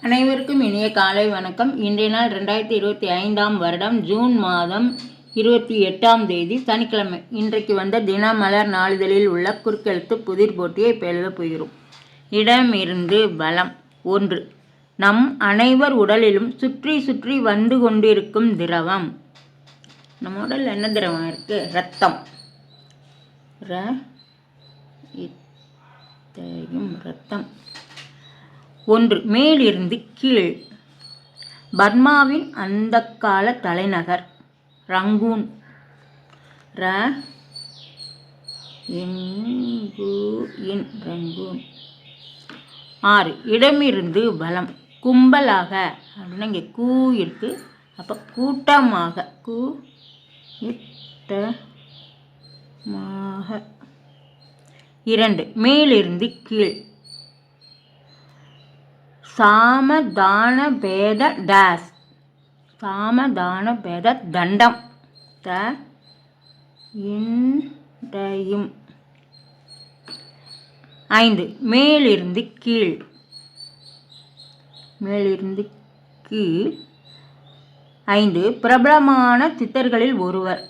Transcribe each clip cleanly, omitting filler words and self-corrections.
அனைவருக்கும் இனிய காலை வணக்கம். இன்றைய நாள் 2025ஆம் வருடம் ஜூன் மாதம் 28ஆம் தேதி சனிக்கிழமை. இன்றைக்கு வந்த தினமலர் நாளிதழில் உள்ள குறுக்கெழுத்து புதிர் போட்டியை இப்போ எழுத போகிறோம். இடமிருந்து பலம். 1. நம் அனைவர் உடலிலும் சுற்றி சுற்றி வந்து கொண்டிருக்கும் திரவம். நம்ம உடலில் என்ன திரவம் இருக்குது? ரத்தம். ரத்தம். 1. மேலிருந்து கீழ். பர்மாவின் அந்த கால தலைநகர் ரங்கூன். ரங்கூன். 6. இடமிருந்து பலம். கும்பலாக அப்படின்னா இங்கே கூ இருக்கு, அப்போ கூட்டமாக. கூட்டமாக. 2. மேலிருந்து கீழ். சாமதான பேத டேஸ். சாமதான பேத தண்டம். இண்டையும். 5. மேலிருந்து கீழ். மேலிருந்து கீழ். 5. பிரபலமான சித்தர்களில் ஒருவர்.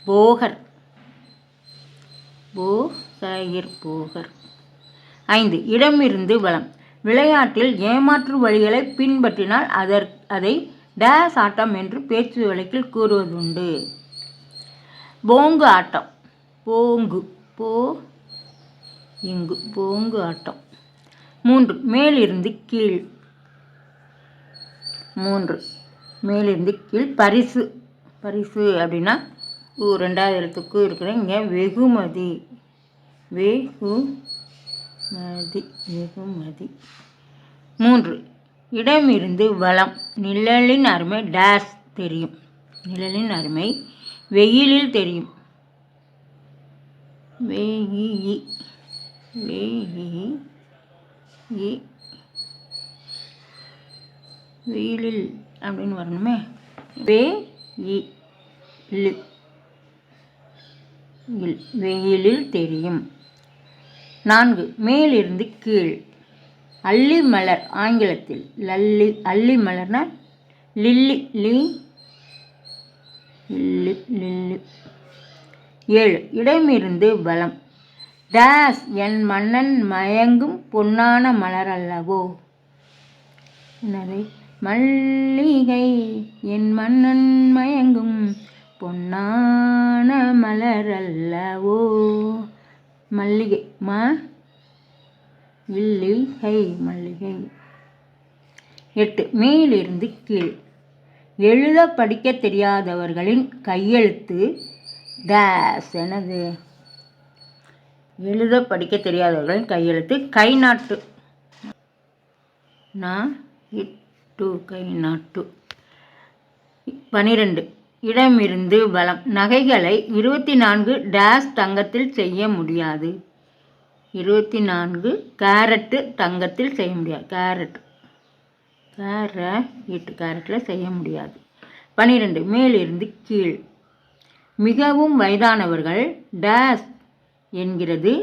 போகர். போகர். 5. இடமிருந்து பலம். விளையாட்டில் ஏமாற்று வழிகளை பின்பற்றினால் அதை டேஸ் ஆட்டம் என்று பேச்சு வழக்கில் கூறுவதுண்டு. போங்கு ஆட்டம். போங்கு ஆட்டம். 3. மேலிருந்து கீழ். 3. மேலிருந்து கீழ். பரிசு. பரிசு அப்படின்னா 2வது எழுத்துக்கு இருக்கிற இங்கே வெகுமதி. வெகுமதி. 3. இடமிருந்து வலம். நிழலின் அருமை டேஸ் தெரியும். நிழலின் அருமை வெயிலில் தெரியும். வெயிலில் அப்படின்னு வரணுமே. வெயிலில் தெரியும். 4. மேலிருந்து கீழ். அல்லி மலர். ஆங்கிலத்தில் அல்லி மலர்னா லில்லி. 7. இடமிருந்து பலம். டேஸ் என் மன்னன் மயங்கும் பொன்னான மலர் அல்லவோ. என்னது? மல்லிகை என் மன்னன் மயங்கும் பொன்னான மலர் அல்லவோ. மல்லிகை. மல்லிகை. 8. மேலிருந்து கீழ். எழுத படிக்க தெரியாதவர்களின் கையெழுத்து டேஸ். எனது? எழுத படிக்க தெரியாதவர்களின் கையெழுத்து கை நாட்டு. கை நாட்டு. 12. இடமிருந்து பலம். நகைகளை 24 டேஸ் தங்கத்தில் செய்ய முடியாது. 24 கேரட்டு தங்கத்தில் செய்ய முடியாது. கேரட்டில் செய்ய முடியாது. 12. மேலிருந்து கீழ். மிகவும் வயதானவர்கள் டேஸ் என்கிறது,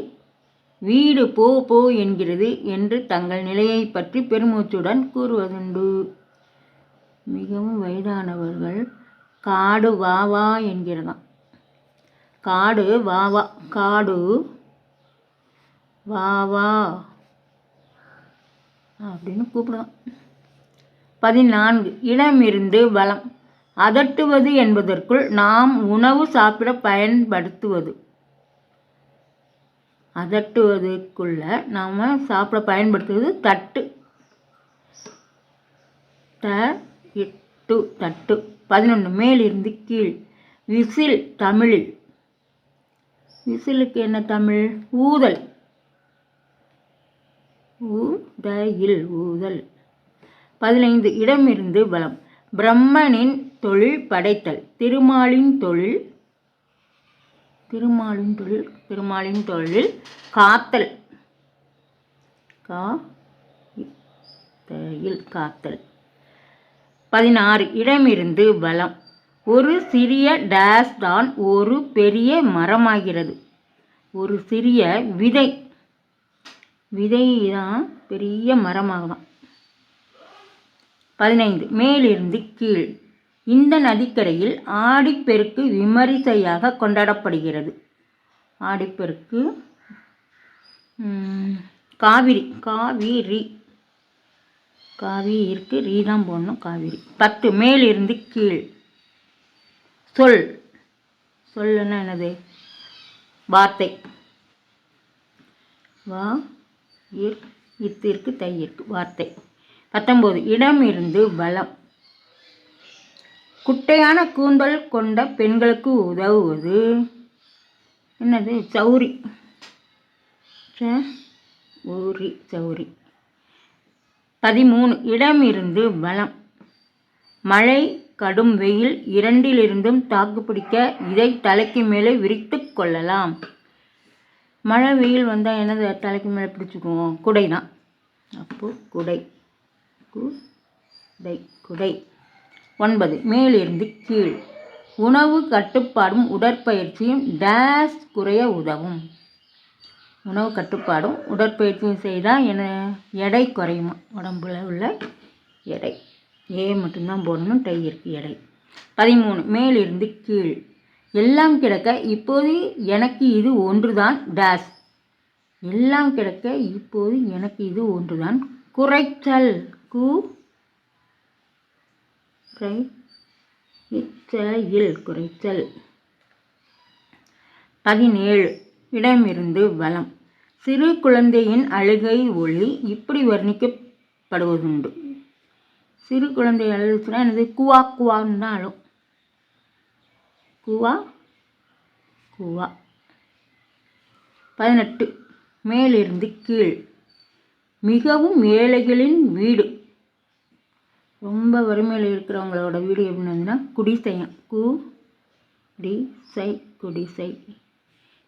வீடு போ என்கிறது என்று தங்கள் நிலையை பற்றி பெருமூச்சுடன் கூறுவதுண்டு. மிகவும் வயதானவர்கள் காடு வா என்கிறதாம். காடு வா அப்படின்னு கூப்பிடுதான். 14. இடமிருந்து பலம். அதட்டுவது என்பதற்குள் நாம் உணவு சாப்பிட பயன்படுத்துவது. அதட்டுவதற்குள்ள நாம் சாப்பிட பயன்படுத்துவது தட்டு. தட்டு. 11. மேலிருந்து கீழ். விசில். தமிழில் விசிலுக்கு என்ன தமிழ்? ஊதல். ஊதல். 15. இடமிருந்து பலம். பிரம்மனின் தொழில் படைத்தல். திருமாலின் தொழில் காத்தல். காத்தல். 16. இடமிருந்து பலம். ஒரு சிறிய டேஸ் தான் ஒரு பெரிய மரமாகிறது. ஒரு சிறிய விதை தான் பெரிய மரமாகலாம். 15 மேலிருந்து கீழ். இந்த நதிக்கரையில் ஆடிப்பெருக்கு விமரிசையாக கொண்டாடப்படுகிறது. ஆடிப்பெருக்கு காவிரி காவிரிக்கு ரீ தான் போடணும். காவிரி. 10 மேலிருந்து கீழ். சொல்லுன்னா என்னது? வார்த்தை. வா இத்திற்கு தையிற்கு வார்த்தை. 19 இடம் இருந்து வலம். குட்டையான கூந்தல் கொண்ட பெண்களுக்கு உதவுவது என்னது? சௌரி. சௌரி. 13 இடம் இருந்து வலம். மழை, கடும் வெயில் இரண்டிலிருந்தும் தாக்குப்பிடிக்க இதை தலைக்கு மேலே விரித்து கொள்ளலாம். மழை வெயில் வந்தால் என்னது தலைக்கு மேலே பிடிச்சிக்குவோம்? குடை தான். அப்போது குடை. 9 மேலிருந்து கீழ். உணவு கட்டுப்பாடும் உடற்பயிற்சியும் டேஸ் குறைய உதவும். உணவு கட்டுப்பாடும் உடற்பயிற்சியும் செய்தால் என்ன? எடை குறையுமா? உடம்புல உள்ள எடை. ஏ மட்டும்தான் போடணும். டை இருக்கு எடை. 13 மேலிருந்து கீழ். எல்லாம் கிடக்க இப்போது எனக்கு இது ஒன்றுதான் டேஸ். எல்லாம் கிடக்க இப்போது எனக்கு இது ஒன்றுதான் குறைச்சல். குறைச்சல். 17 இடமிருந்து வலம். சிறு குழந்தையின் அழுகை ஒலி இப்படி வர்ணிக்கப்படுவதுண்டு. சிறு குழந்தை அழுதுச்சுன்னா என்னது? குவா குவான்னு தான் அழும். குவா. 18 மேலிருந்து கீழ். மிகவும் ஏழைகளின் வீடு. ரொம்ப வறுமையில் இருக்கிறவங்களோட வீடு எப்படின்னா குடிசையம். குடிசை.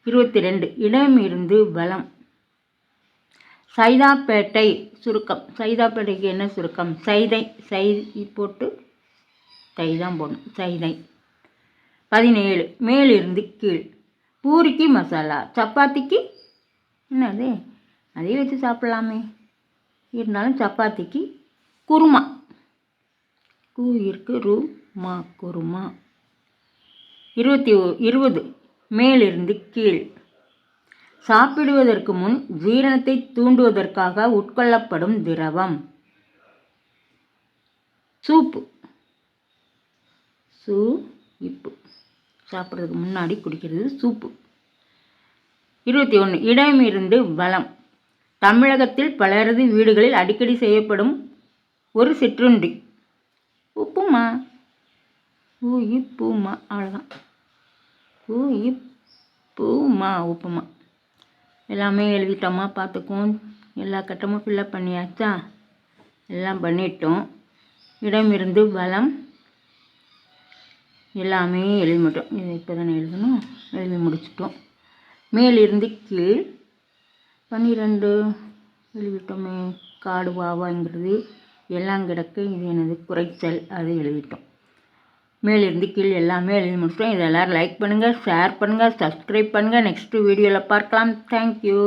22 இடம் இருந்து வலம். சைதாப்பேட்டை சுருக்கம். சைதாப்பேட்டைக்கு என்ன சுருக்கம்? சைதை. போட்டு தை தான் போடணும். சைதை. 17 மேலிருந்து கீழ். பூரிக்கு மசாலா. சப்பாத்திக்கு என்னது? அதையே வச்சு சாப்பிட்லாமே. இருந்தாலும் சப்பாத்திக்கு குருமா. குருமா. 20 மேலிருந்து கீழ். சாப்பிடுவதற்கு முன் ஜீரணத்தை தூண்டுவதற்காக உட்கொள்ளப்படும் திரவம். சூப்பு. சாப்பிட்றதுக்கு முன்னாடி குடிக்கிறது சூப்பு. 21 இடம் இருந்து வலம். தமிழகத்தில் பலரது வீடுகளில் அடிக்கடி செய்யப்படும் ஒரு சிற்றுண்டி. உப்புமா. அவ்வளோதான். உப்புமா. எல்லாமே எழுதிட்டோமா? பார்த்துக்குவோம். எல்லா கட்டமும் ஃபில்லப் பண்ணியாச்சா? எல்லாம் பண்ணிட்டோம். இடம் இருந்து வலம் எல்லாமே எழுதி முடிட்டோம். இது இப்போ தானே எழுதணும். எழுதி முடிச்சிட்டோம். மேலிருந்து கீழ் 12 எழுதிட்டோமே. காடு வாவாங்கிறது எல்லாம் கிடக்கு. இது எனது குறைச்சல். அது எழுதிட்டோம். மேலிருந்து கீழ் எல்லாமே எழுதி முடிச்சிட்டோம். இதை எல்லோரும் லைக் பண்ணுங்கள், ஷேர் பண்ணுங்கள், சப்ஸ்கிரைப் பண்ணுங்கள். நெக்ஸ்ட்டு வீடியோவில் பார்க்கலாம். தேங்க்யூ.